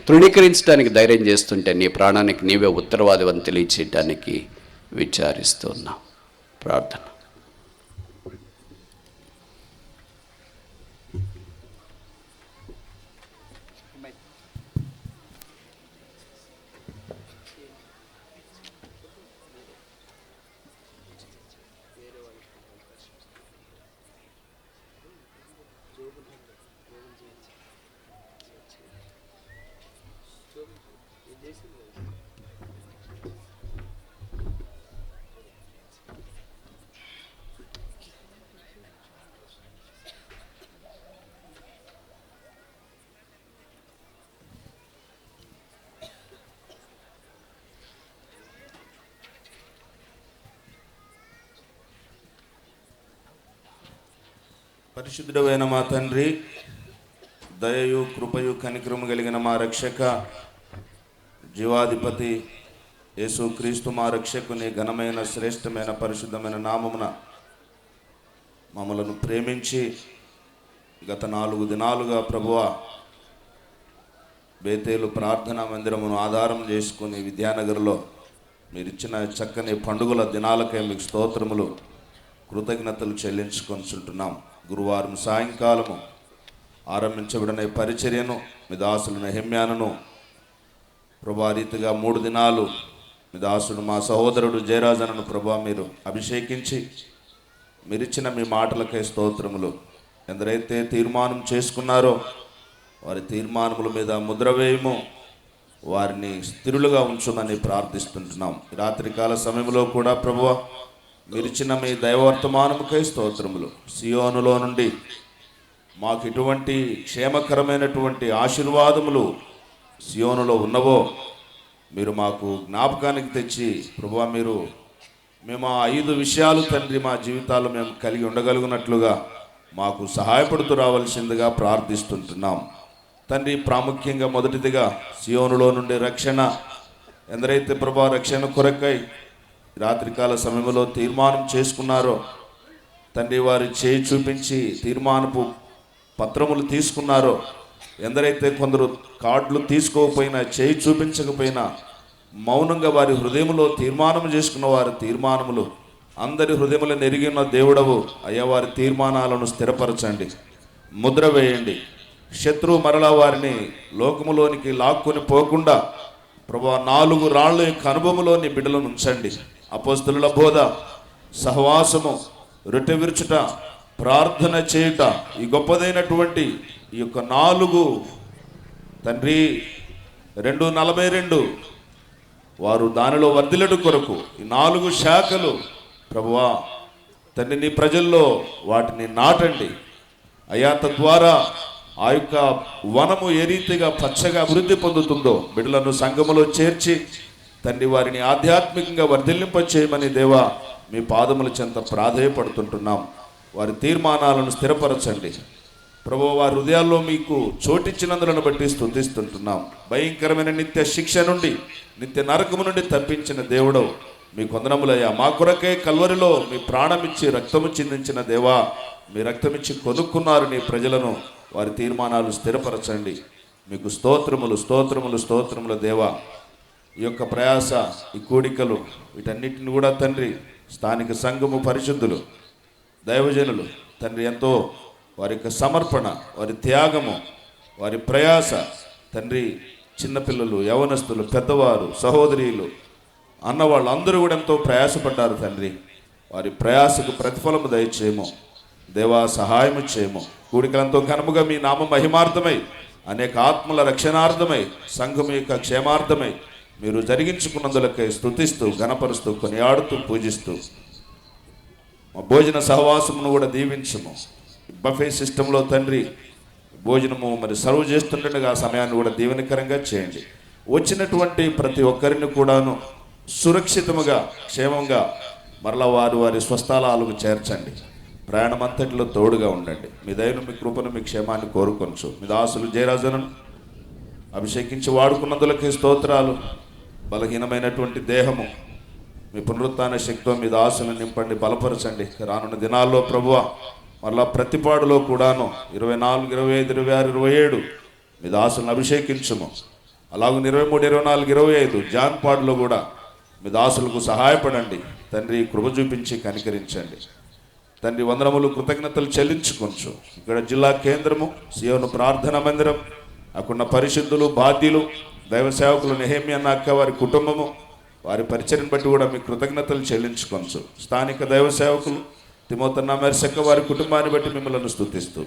తృణీకరించడానికి ధైర్యం చేస్తుంటే నీ ప్రాణానికి నీవే ఉత్తరవాదివని తెలియచేయటానికి విచారిస్తున్నాం. ప్రార్థన. పరిశుద్ధుడైన మా తండ్రి, దయయు కృపయు కనికరము కలిగిన మా రక్షక, జీవాధిపతి యేసు క్రీస్తు మా రక్షకుని ఘనమైన శ్రేష్టమైన పరిశుద్ధమైన నామమున మమ్మలను ప్రేమించి గత 4 దినాలుగా ప్రభువా బేతేలు ప్రార్థనా మందిరమును ఆధారం చేసుకుని విద్యానగర్లో మీరిచ్చిన చక్కని పండుగల దినాలకై మీకు స్తోత్రములు, కృతజ్ఞతలు చెల్లించుకొనిచుంటున్నాం. గురువారం సాయంకాలము ఆరంభించబడిన పరిచర్యను మీ దాసులు నెహెమ్యాను ప్రభా రీతిగా 3 దినాలు మీ దాసుడు మా సహోదరుడు జయరాజనను ప్రభా మీరు అభిషేకించి మీరిచ్చిన మీ మాటలకై స్తోత్రములు. ఎందరైతే తీర్మానం చేసుకున్నారో వారి తీర్మానముల మీద ముద్ర వేయము, వారిని స్థిరులుగా ఉంచుమని ప్రార్థిస్తుంటున్నాం. రాత్రికాల సమయంలో కూడా ప్రభువా మీరిచ్చిన మీ దైవవర్తమానముకై స్తోత్రములు. సియోనులో నుండి మాకు ఇటువంటి క్షేమకరమైనటువంటి ఆశీర్వాదములు సియోనులో ఉన్నవో మీరు మాకు జ్ఞాపకానికి తెచ్చి ప్రభువా మేము ఆ 5 విషయాలు తండ్రి మా జీవితాల్లో మేము కలిగి ఉండగలుగునట్లుగా మాకు సహాయపడుతూ రావాల్సిందిగా ప్రార్థిస్తుంటున్నాం తండ్రి. ప్రాముఖ్యంగా మొదటిదిగా సియోనులో నుండి రక్షణ, ఎందరైతే ప్రభువా రక్షణ కొరకై రాత్రికాల సమయంలో తీర్మానం చేసుకున్నారో తండ్రి, వారి చేయి చూపించి తీర్మానపు పత్రములు తీసుకున్నారో, ఎందరైతే కొందరు కార్డులు తీసుకోకపోయినా చేయి చూపించకపోయినా మౌనంగా వారి హృదయంలో తీర్మానం చేసుకున్న వారి తీర్మానములు అందరి హృదయములను ఎరిగిన దేవుడవు అయ్యా, వారి తీర్మానాలను స్థిరపరచండి, ముద్ర వేయండి. శత్రువు మరలా వారిని లోకములోనికి లాక్కొని పోకుండా ప్రభువా 4 రాళ్ళ యొక్క అనుభవంలో నీ బిడ్డలను ఉంచండి. అపోస్తలుల బోధ, సహవాసము, రొట్టె విరుచుట, ప్రార్థన చేయుట, ఈ గొప్పదైనటువంటి ఈ యొక్క 4 తండ్రి 2:42 వారు దానిలో వర్ధిల్లడు కొరకు ఈ 4 శాఖలు ప్రభువా తండ్రి నీ ప్రజల్లో వాటిని నాటండి అయ్యా. తద్వారా ఆ యొక్క వనము ఏ రీతిగా పచ్చగా అభివృద్ధి పొందుతుందో బిడ్డలను సంఘములో చేర్చి తండ్రి వారిని ఆధ్యాత్మికంగా వర్ధిల్లింప చేయమని దేవా మీ పాదముల చెంత ప్రాధేయపడుతుంటున్నాం. వారి తీర్మానాలను స్థిరపరచండి ప్రభువా. వారి హృదయాల్లో మీకు చోటిచ్చినందులను బట్టి స్తుతిస్తుంటున్నాం. భయంకరమైన నిత్య శిక్ష నుండి, నిత్య నరకము నుండి తప్పించిన దేవుడవు మీ కొందనములయ్యా. మా కొరకే కల్వరిలో మీ ప్రాణమిచ్చి రక్తము చిందించిన దేవా, మీ రక్తమిచ్చి కొనుక్కున్నారు నీ ప్రజలను. వారి తీర్మానాలు స్థిరపరచండి. మీకు స్తోత్రములు స్తోత్రములు స్తోత్రములు దేవా. ఈ యొక్క ప్రయాస, ఈ కూడికలు, వీటన్నిటిని కూడా తండ్రి స్థానిక సంఘము, పరిశుద్ధులు, దైవజనులు తండ్రి ఎంతో వారి యొక్క సమర్పణ, వారి త్యాగము, వారి ప్రయాస తండ్రి, చిన్నపిల్లలు, యవనస్తులు, పెద్దవారు, సహోదరీలు, అన్నవాళ్ళు అందరూ కూడా ఎంతో ప్రయాసపడ్డారు తండ్రి. వారి ప్రయాసకు ప్రతిఫలము దయచేయము దేవా, సహాయము చేయము. కూడికలంతో ఘనముగా మీ నామ మహిమార్థమై, అనేక ఆత్మల రక్షణార్థమై, సంఘము యొక్క క్షేమార్థమై మీరు జరిగించుకున్నందులకై స్తుతిస్తూ, ఘనపరుస్తూ, కొనియాడుతూ, పూజిస్తూ మా భోజన సహవాసమును కూడా దీవించము. బఫే సిస్టంలో తండ్రి భోజనము సర్వ్ చేస్తుండగా ఆ సమయాన్ని కూడా దీవెనకరంగా చేయండి. వచ్చినటువంటి ప్రతి ఒక్కరిని కూడాను సురక్షితముగా, క్షేమంగా మరలా వారి స్వస్థలాలకు చేర్చండి. ప్రయాణం అంతటిలో తోడుగా ఉండండి. మీ దయను, మీ కృపను, మీ క్షేమాన్ని కోరుకొనచ్చు. మీ దాసులు జయరాజను అభిషేకించి వాడుకున్నందులకే స్తోత్రాలు. బలహీనమైనటువంటి దేహము మీ పునరుత్థాన శక్తితో మీ దాసులను నింపండి, బలపరచండి. రానున్న దినాల్లో ప్రభువా మరలా ప్రతిపాడులో కూడాను 24, 25, 26, 27 మీ దాసులను అభిషేకించుము. అలాగే 23, 24, 25 జాన్పాడులో కూడా మీ దాసులకు సహాయపడండి తండ్రి. కృప చూపించి కనికరించండి తండ్రి. వందనములు కృతజ్ఞతలు చెల్లించుకొంచు. ఇక్కడ జిల్లా కేంద్రము, సియోను ప్రార్థన మందిరం, అక్కడున్న పరిశుద్ధులు, బాధ్యులు, దైవ సేవకులు, నెహెమ్యా అన్న అక్క వారి కుటుంబము, వారి పరిచయం బట్టి కూడా మీ కృతజ్ఞతలు చెల్లించుకొంచు. స్థానిక దైవ సేవకులు తిమోతన్న మెర్సక్క వారి కుటుంబాన్ని బట్టి మిమ్మల్ని స్తుతిస్తూ,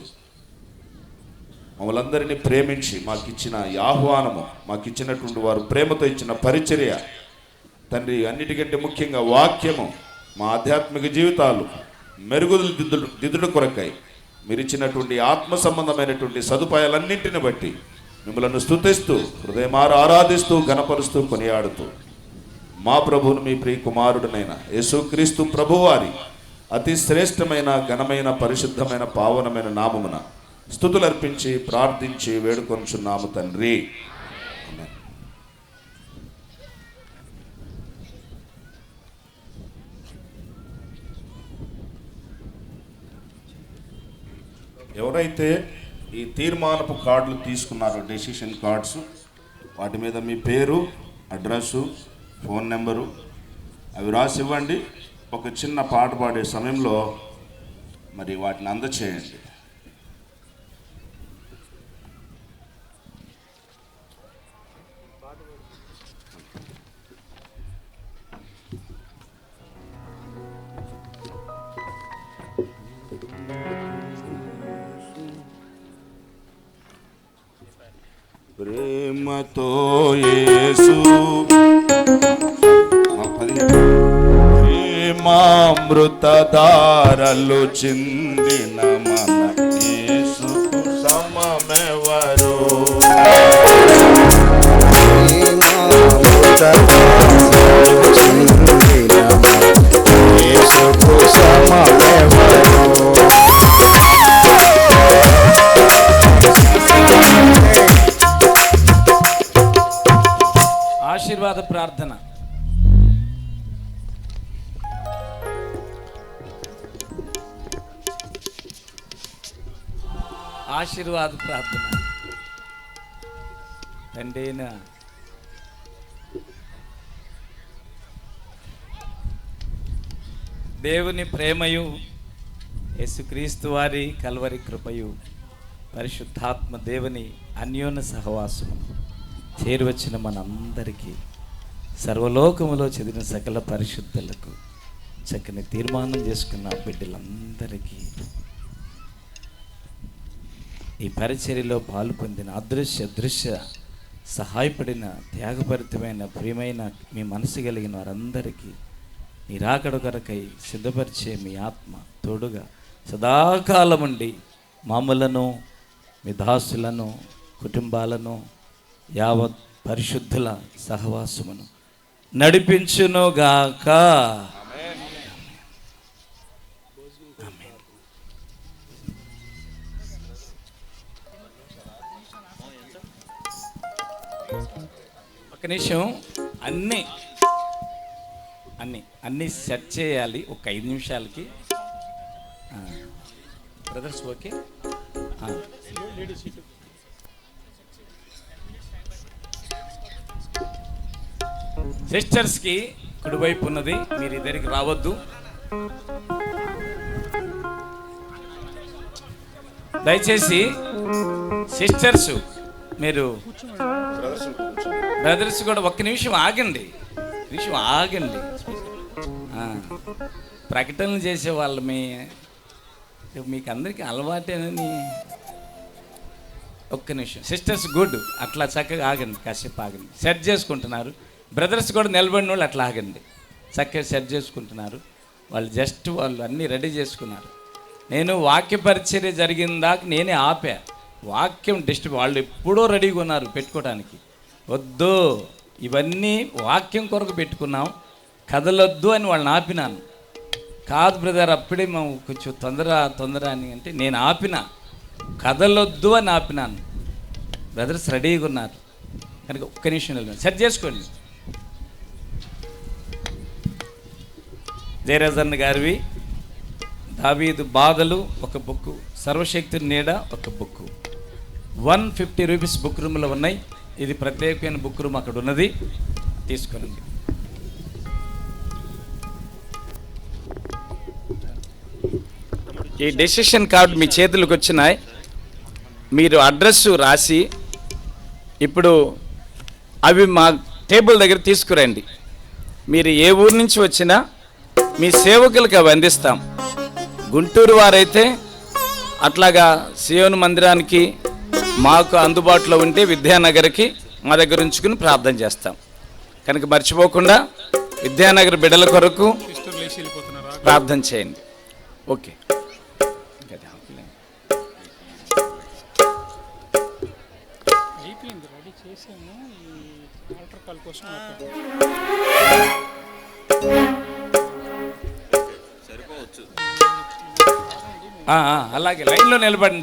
మమ్మల్ని అందరినీ ప్రేమించి మాకిచ్చిన ఈ ఆహ్వానము, మాకిచ్చినటువంటి వారు ప్రేమతో ఇచ్చిన పరిచర్య తండ్రి, అన్నిటికంటే ముఖ్యంగా వాక్యము మా ఆధ్యాత్మిక జీవితాలు మెరుగుదిద్దుడు కొరకై మీరు ఇచ్చినటువంటి ఆత్మ సంబంధమైనటువంటి సదుపాయాలన్నింటిని బట్టి మిమ్మల్ని స్తుతిస్తూ, హృదయమార ఆరాధిస్తూ, ఘనపరుస్తూ, కొనియాడుతూ మా ప్రభువును, మీ ప్రియ కుమారుడునైన యేసుక్రీస్తు ప్రభువారి అతి శ్రేష్టమైన, ఘనమైన, పరిశుద్ధమైన, పావనమైన నామమున స్తుతులు అర్పించి ప్రార్థించి వేడుకొనుచున్నాము తండ్రి. ఎవరైతే ఈ తీర్మానపు కార్డులు తీసుకున్నారో, డెసిషన్ కార్డ్స్, వాటి మీద మీ పేరు, అడ్రస్సు, ఫోన్ నెంబరు అవి రాసి ఇవ్వండి. ఒక చిన్న పాట పాడే సమయంలో మరి వాటిని అందచేయండి. ప్రేమతో యేసు ప్రేమామృతధారలు చిందిన మన యేసుకు సమమెవరు? యేసుకు సమమెవరు? ఆశీర్వాద ప్రార్థన. ఆశీర్వాద ప్రార్థన. తండ్రినా దేవుని ప్రేమయు, యేసుక్రీస్తు వారి కల్వరి కృపయు, పరిశుద్ధాత్మ దేవుని అన్యోన్య సహవాసము చేరువచ్చిన మనందరికీ, సర్వలోకములో చదివిన సకల పరిశుద్ధులకు, చక్కని తీర్మానం చేసుకున్న బిడ్డలందరికీ, ఈ పరిచర్యలో పాలు పొందిన అదృశ్య సహాయపడిన త్యాగభరితమైన ప్రియమైన మీ మనసు కలిగిన వారందరికీ నీ రాకడ కొరకై సిద్ధపరిచే మీ ఆత్మ తోడుగా సదాకాలముండి మామూలను, మీ దాసులను, కుటుంబాలను, యావత్ పరిశుద్ధుల సహవాసమును నడిపించునుగాక. ఒక నిమిషం అన్నీ సెట్ చేయాలి. ఒక 5 నిమిషాలకి బ్రదర్స్. ఓకే, సిస్టర్స్కి కుడివైపు ఉన్నది, మీరు ఇద్దరికి రావద్దు. దయచేసి సిస్టర్స్, మీరు బ్రదర్స్ కూడా ఒక్క నిమిషం ఆగండి. ప్రకటనలు చేసే వాళ్ళు మీకు అందరికీ అలవాటేనని. ఒక్క నిమిషం సిస్టర్స్, గుడ్, అట్లా చక్కగా ఆగండి, కాసేపు ఆగండి. సెట్ చేసుకుంటున్నారు. బ్రదర్స్ కూడా నిలబడిన వాళ్ళు అట్లా ఆగండి, చక్కగా సెట్ చేసుకుంటున్నారు. వాళ్ళు అన్నీ రెడీ చేసుకున్నారు. నేను వాక్య పరిచర్య జరిగిన దాకా నేనే ఆపా. వాక్యం వాళ్ళు ఎప్పుడో రెడీగా ఉన్నారు పెట్టుకోవడానికి. వద్దు, ఇవన్నీ వాక్యం కొరకు పెట్టుకున్నాం, కదలొద్దు అని వాళ్ళని ఆపినాను. కాదు బ్రదర్, అప్పుడే మేము కొంచెం తొందర అని అంటే నేను ఆపిన, కదలొద్దు అని ఆపినాను. బ్రదర్స్ రెడీగా ఉన్నారు కనుక ఒక్క నిమిషం సెట్ చేసుకోండి. జయరాజన్ గారివి దావీదు బాధలు ఒక బుక్, సర్వశక్తి నీడ ఒక బుక్, 150 రూపీస్ బుక్ రూమ్లో ఉన్నాయి. ఇది ప్రత్యేకమైన బుక్ రూమ్ అక్కడ ఉన్నది, తీసుకురండి. ఈ డెసిషన్ కార్డు మీ చేతులకు వచ్చినాయి. మీరు అడ్రస్ రాసి ఇప్పుడు అవి మా టేబుల్ దగ్గర తీసుకురండి. మీరు ఏ ఊరు నుంచి వచ్చినా మీ సేవకులకు అవి అందిస్తాం. గుంటూరు వారైతే అట్లాగా సియోను మందిరానికి మాకు అందుబాటులో ఉంటే విద్యానగర్కి మా దగ్గర ఉంచుకుని ప్రార్థన చేస్తాం. కనుక మర్చిపోకుండా విద్యానగర్ బిడ్డల కొరకు ప్రార్థన చేయండి. ఓకే. అలాగే లైన్లో నిలబడండి.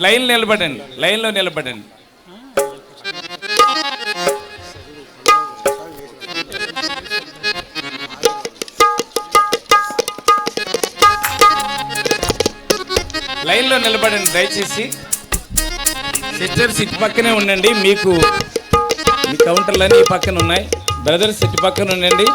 దయచేసి సిస్టర్స్ ఇటు పక్కనే ఉండండి. మీకు మీ కౌంటర్లన్నీ ఈ పక్కన ఉన్నాయి. బ్రదర్స్ ఇటు పక్కన ఉండండి.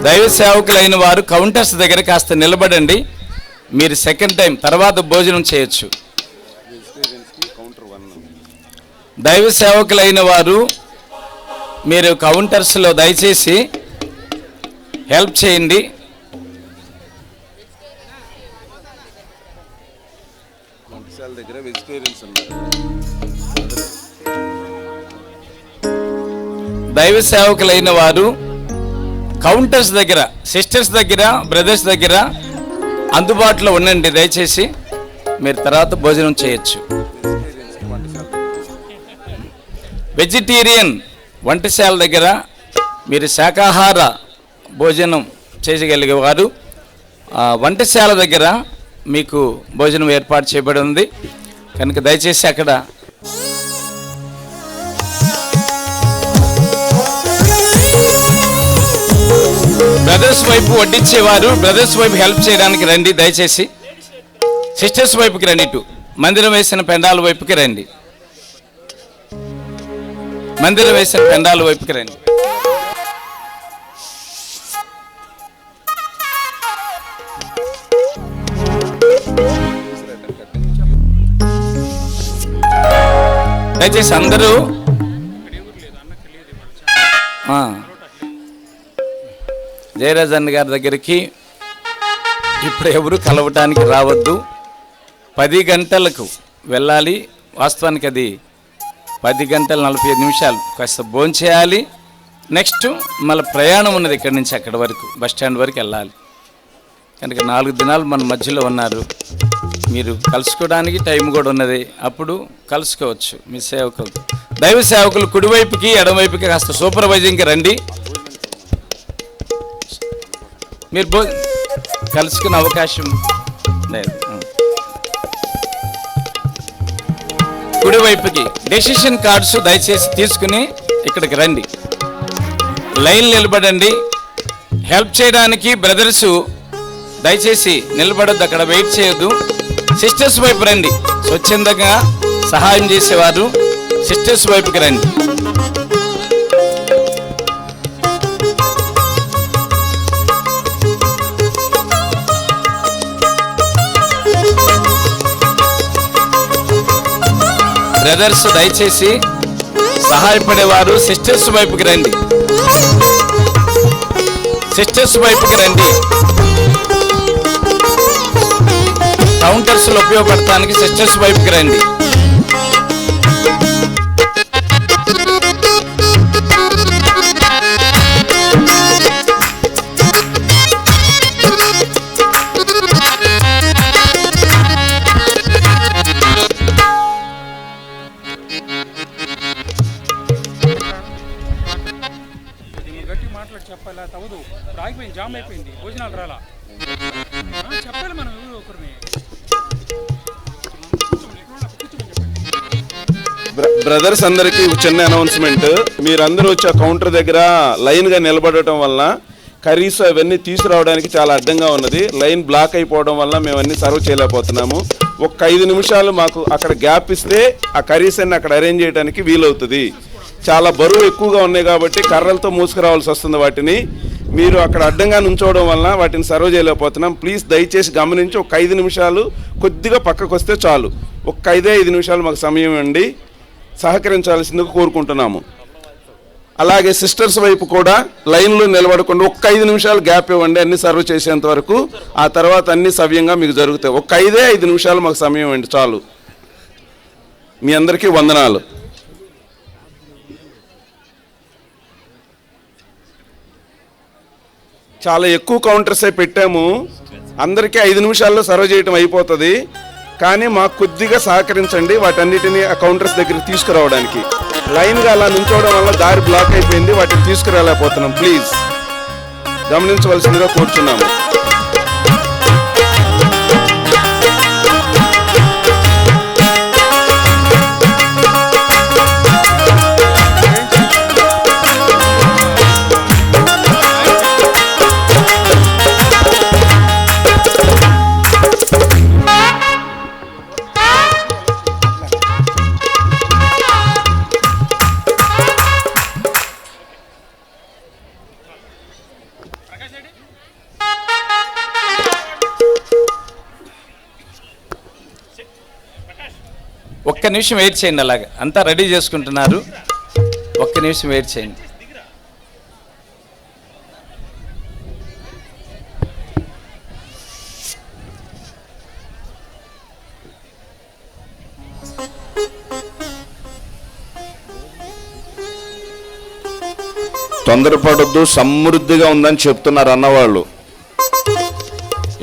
దైవ సేవకులైన వారు కౌంటర్స్ దగ్గర కాస్త నిలబడండి. మీరు సెకండ్ టైం తర్వాత భోజనం చేయొచ్చు. దైవ సేవకులైన వారు మీరు కౌంటర్స్లో దయచేసి హెల్ప్ చేయండి. దైవ సేవకులైన వారు కౌంటర్స్ దగ్గర, సిస్టర్స్ దగ్గర, బ్రదర్స్ దగ్గర అందుబాటులో ఉండండి. దయచేసి మీరు తర్వాత భోజనం చేయొచ్చు. వెజిటేరియన్ వంటశాల దగ్గర మీరు శాకాహార భోజనం చేయగలిగేవారు వంటశాల దగ్గర మీకు భోజనం ఏర్పాటు చేయబడి ఉంది. కనుక దయచేసి అక్కడ బ్రదర్స్ వైపు వడ్డించేవారు బ్రదర్స్ వైపు హెల్ప్ చేయడానికి రండి. దయచేసి సిస్టర్స్ వైపుకి రండి. ఇటు మందిరం వేసిన పెండాల వైపుకి రండి. మందిరం వేసిన పెండాల వైపుకి రండి. దయచేసి అందరూ జయరాజ్ అన్న గారి దగ్గరికి ఇప్పుడు ఎవరు కలవటానికి రావద్దు. 10 గంటలకు వెళ్ళాలి. వాస్తవానికి అది 10 గంటల 45 నిమిషాలు కాస్త భోంచేయాలి. నెక్స్ట్ మళ్ళీ ప్రయాణం ఉన్నది ఇక్కడి నుంచి అక్కడి వరకు, బస్ స్టాండ్ వరకు వెళ్ళాలి. కనుక 4 దినాలు మన మధ్యలో ఉన్నారు. మీరు కలుసుకోవడానికి టైం కూడా ఉన్నది, అప్పుడు కలుసుకోవచ్చు మీ సేవకులు. దైవ సేవకులు కుడివైపుకి ఎడమవైపుకి కాస్త సూపర్వైజింగ్కి రండి. మీరు కలుసుకునే అవకాశం లేదు. కుడివైపుకి డెసిషన్ కార్డ్స్ దయచేసి తీసుకుని ఇక్కడికి రండి. లైన్ నిలబడండి. హెల్ప్ చేయడానికి బ్రదర్స్ దయచేసి నిలబడొద్దు, అక్కడ వెయిట్ చేయొద్దు. సిస్టర్స్ వైపు రండి. స్వచ్ఛందంగా సహాయం చేసేవారు సిస్టర్స్ వైపుకి రండి. బ్రదర్స్ దయచేసి సహాయపడేవారు సిస్టర్స్ వైపుకి రండి. సిస్టర్స్ వైపుకి రండి. కౌంటర్స్లో ఉపయోగపడటానికి సిస్టర్స్ వైపుకి రండి. చెప్పాలా తవదు ఆగిపోయింది, జామ్ అయిపోయింది, భోజనాలు రాలా చెప్పాలి మనం ఎవరు ఒకరిని. బ్రదర్స్ అందరికీ చిన్న అనౌన్స్మెంట్. మీరందరూ వచ్చి ఆ కౌంటర్ దగ్గర లైన్గా నిలబడటం వల్ల కర్రీస్ అవన్నీ తీసుకురావడానికి చాలా అడ్డంగా ఉన్నది. లైన్ బ్లాక్ అయిపోవడం వల్ల మేము అన్నీ సర్వ్ చేయలేకపోతున్నాము. ఒక 5 నిమిషాలు మాకు అక్కడ గ్యాప్ ఇస్తే ఆ కర్రీస్ అన్ని అక్కడ అరేంజ్ చేయడానికి వీలవుతుంది. చాలా బరువు ఎక్కువగా ఉన్నాయి కాబట్టి కర్రలతో మూసుకురావాల్సి వస్తుంది. వాటిని మీరు అక్కడ అడ్డంగా నుంచోవడం వల్ల వాటిని సర్వ్ చేయలేకపోతున్నాం. ప్లీజ్ దయచేసి గమనించి ఒక 5 నిమిషాలు కొద్దిగా పక్కకు వస్తే చాలు. ఒక 5 నిమిషాలు మాకు సమయం ఇవ్వండి, సహకరించాల్సిందిగా కోరుకుంటున్నాము. అలాగే సిస్టర్స్ వైపు కూడా లైన్లో నిలబడకుండా ఒక 5 నిమిషాలు గ్యాప్ ఇవ్వండి అన్ని సర్వ్ చేసేంత వరకు. ఆ తర్వాత అన్ని సవ్యంగా మీకు జరుగుతాయి. ఒక 5 నిమిషాలు మాకు సమయం ఇవ్వండి చాలు. మీ అందరికీ వందనాలు. చాలా ఎక్కువ కౌంటర్సే పెట్టాము. అందరికీ 5 నిమిషాల్లో సర్వ్ చేయటం అయిపోతుంది. కానీ మాకు కొద్దిగా సహకరించండి వాటన్నిటిని ఆ కౌంటర్స్ దగ్గరికి తీసుకురావడానికి. లైన్గా అలా నుంచోవడం వల్ల దారి బ్లాక్ అయిపోయింది, వాటిని తీసుకురాలేకపోతున్నాం. ప్లీజ్ గమనించవలసిందిగా కోరుచున్నాము. ఒక్క నిమిషం వెయిట్ చేయండి. అలాగే అంతా రెడీ చేసుకుంటున్నారు. ఒక్క నిమిషం వెయిట్ చేయండి. తొందరపడొద్దు, సమృద్ధిగా ఉందని చెప్తున్నారు అన్నవాళ్ళు.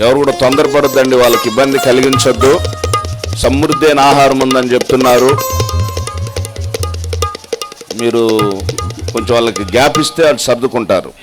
ఎవరు కూడా తొందరపడొద్దండి, వాళ్ళకి ఇబ్బంది కలిగించొద్దు. సమృద్ధి అయిన ఆహారం ఉందని చెప్తున్నారు. మీరు కొంచెం వాళ్ళకి గ్యాప్ ఇస్తే వాళ్ళు సర్దుకుంటారు.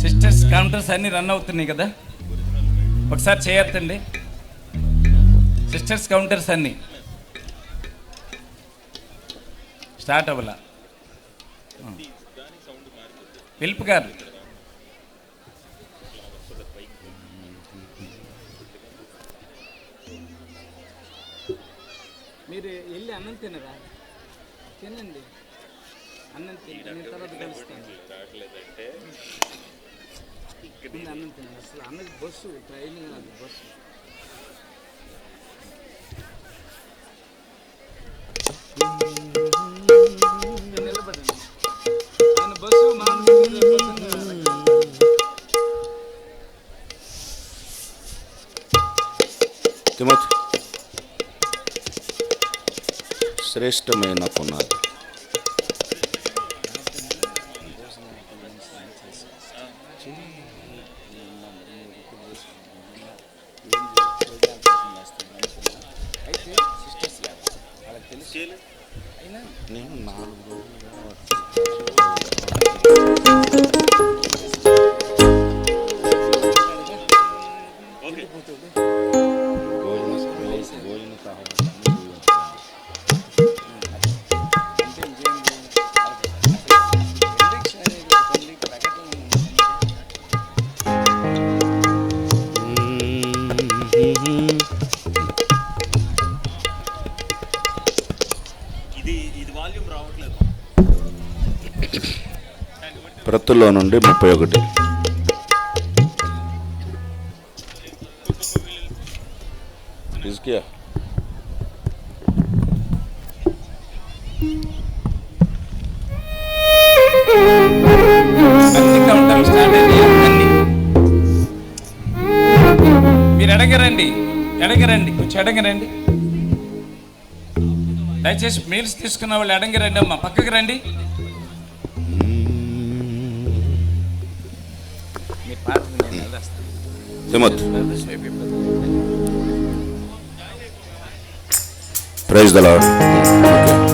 సిస్టర్స్ కౌంటర్స్ అన్నీ రన్ అవుతున్నాయి కదా, ఒకసారి చేయొద్దండి. సిస్టర్స్ కౌంటర్స్ అన్నీ స్టార్ట్ అవ్వాల. పిలుపు గారు మీరు వెళ్ళి అన్నం తినరా? తినండి, అన్నం తిని తర్వాత కలుస్తాను. అన్నం తినండి. అసలు అన్నది బస్సు ట్రైన్ కాదు, బస్సు. తిమోతి, శ్రేష్టమైన పునాది. నేను 4 ప్రతుల్లో నుండి 31. హిజ్కియా, అన్ని కౌంటర్లు స్టార్ట్ అయ్యాయి. అన్ని మీరు ఎడగరండి, కొంచెం ఎడగరండి. దయచేసి మీల్స్ తీసుకున్న వాళ్ళు ఎడంగిరండి అమ్మా, పక్కకి రండి. Timothy, praise the Lord. Okay.